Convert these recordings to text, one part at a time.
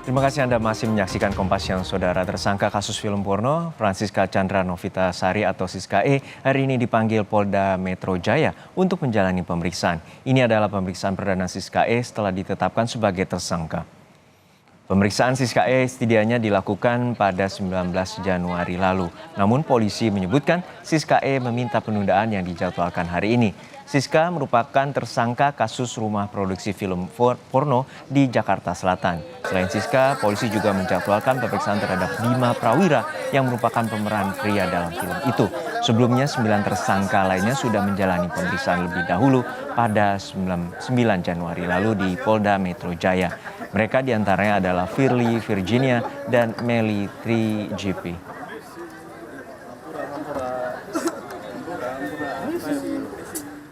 Terima kasih Anda masih menyaksikan Kompas Siang, Saudara. Tersangka kasus film porno, Francisca Chandra Novita Sari atau Siska E, hari ini dipanggil Polda Metro Jaya untuk menjalani pemeriksaan. Ini adalah pemeriksaan perdana Siska E setelah ditetapkan sebagai tersangka. Pemeriksaan Siska E setidaknya dilakukan pada 19 Januari lalu. Namun polisi menyebutkan Siska E meminta penundaan yang dijadwalkan hari ini. Siska merupakan tersangka kasus rumah produksi film porno di Jakarta Selatan. Selain Siska, polisi juga menjadwalkan pemeriksaan terhadap 5 prawira yang merupakan pemeran pria dalam film itu. Sebelumnya 9 tersangka lainnya sudah menjalani pemeriksaan lebih dahulu pada 9 Januari lalu di Polda Metro Jaya. Mereka diantaranya adalah Firly Virginia dan Meli 3GP.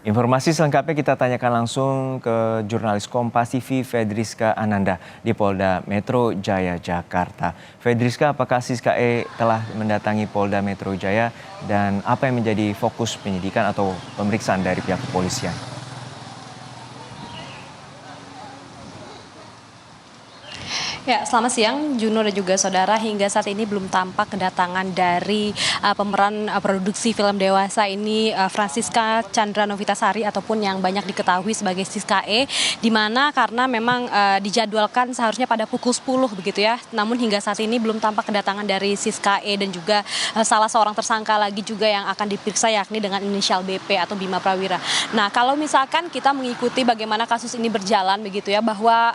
Informasi selengkapnya kita tanyakan langsung ke jurnalis Kompas TV Fedriska Ananda di Polda Metro Jaya, Jakarta. Fedriska, apakah Siska E telah mendatangi Polda Metro Jaya dan apa yang menjadi fokus penyidikan atau pemeriksaan dari pihak kepolisian? Ya, selamat siang Juno dan juga saudara. Hingga saat ini belum tampak kedatangan dari pemeran produksi film dewasa ini, Francisca Chandra Novita Sari ataupun yang banyak diketahui sebagai Siska E, di mana karena memang dijadwalkan seharusnya pada pukul 10 begitu ya. Namun hingga saat ini belum tampak kedatangan dari Siska E dan juga salah seorang tersangka lagi juga yang akan diperiksa, yakni dengan inisial BP atau Bima Prawira. Nah, kalau misalkan kita mengikuti bagaimana kasus ini berjalan begitu ya, bahwa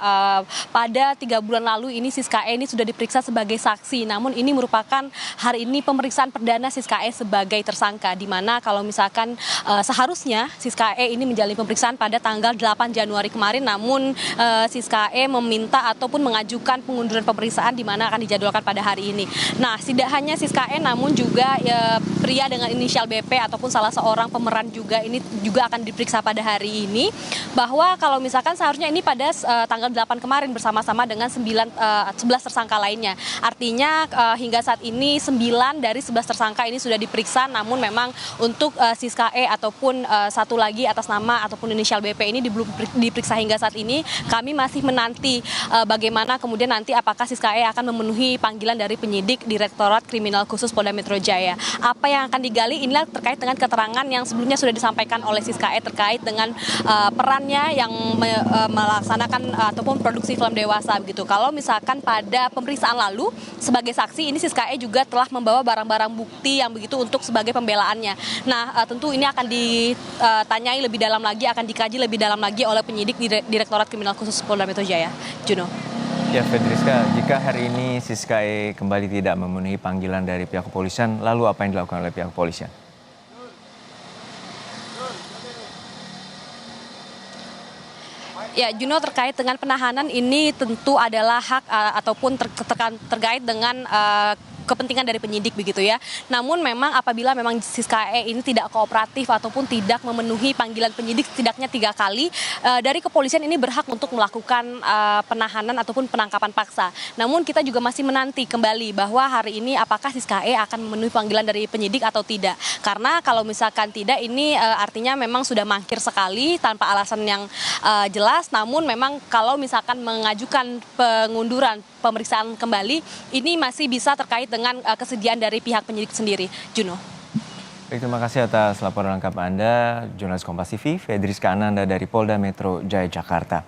pada 3 bulan lalu ini Siska E ini sudah diperiksa sebagai saksi, namun ini merupakan hari ini pemeriksaan perdana Siska E sebagai tersangka, di mana kalau misalkan seharusnya Siska E ini menjalani pemeriksaan pada tanggal 8 Januari kemarin, namun Siska E meminta ataupun mengajukan pengunduran pemeriksaan di mana akan dijadwalkan pada hari ini. Nah, tidak hanya Siska E namun juga pria dengan inisial BP ataupun salah seorang pemeran juga ini juga akan diperiksa pada hari ini, bahwa kalau misalkan seharusnya ini pada tanggal 8 kemarin bersama-sama dengan 11 tersangka lainnya. Artinya hingga saat ini 9 dari 11 tersangka ini sudah diperiksa, namun memang untuk Siska E ataupun satu lagi atas nama ataupun inisial BP ini belum diperiksa hingga saat ini. Kami masih menanti bagaimana kemudian nanti apakah Siska E akan memenuhi panggilan dari penyidik Direktorat Kriminal Khusus Polda Metro Jaya. Apa yang akan digali inilah terkait dengan keterangan yang sebelumnya sudah disampaikan oleh Siska E terkait dengan perannya yang melaksanakan ataupun produksi film dewasa begitu. Kalau misalkan pada pemeriksaan lalu sebagai saksi ini Siska E juga telah membawa barang-barang bukti yang begitu untuk sebagai pembelaannya. Nah, tentu ini akan ditanyai lebih dalam lagi, akan dikaji lebih dalam lagi oleh penyidik Direktorat Kriminal Khusus Polda Metro Jaya. Juno. Ya, Fedriska, jika hari ini Siska E kembali tidak memenuhi panggilan dari pihak kepolisian, lalu apa yang dilakukan oleh pihak kepolisian? Ya, Juno, terkait dengan penahanan ini tentu adalah hak ataupun terkait dengan kepentingan dari penyidik begitu ya. Namun memang apabila memang Siska E ini tidak kooperatif ataupun tidak memenuhi panggilan penyidik setidaknya 3 kali, dari kepolisian ini berhak untuk melakukan penahanan ataupun penangkapan paksa. Namun kita juga masih menanti kembali bahwa hari ini apakah Siska E akan memenuhi panggilan dari penyidik atau tidak. Karena kalau misalkan tidak, ini artinya memang sudah mangkir sekali tanpa alasan yang jelas. Namun memang kalau misalkan mengajukan pengunduran pemeriksaan kembali, ini masih bisa terkait dengan kesediaan dari pihak penyidik sendiri. Juno. Baik, terima kasih atas laporan lengkap Anda, jurnalis Kompas TV, Fedriska Ananda dari Polda Metro Jaya, Jakarta.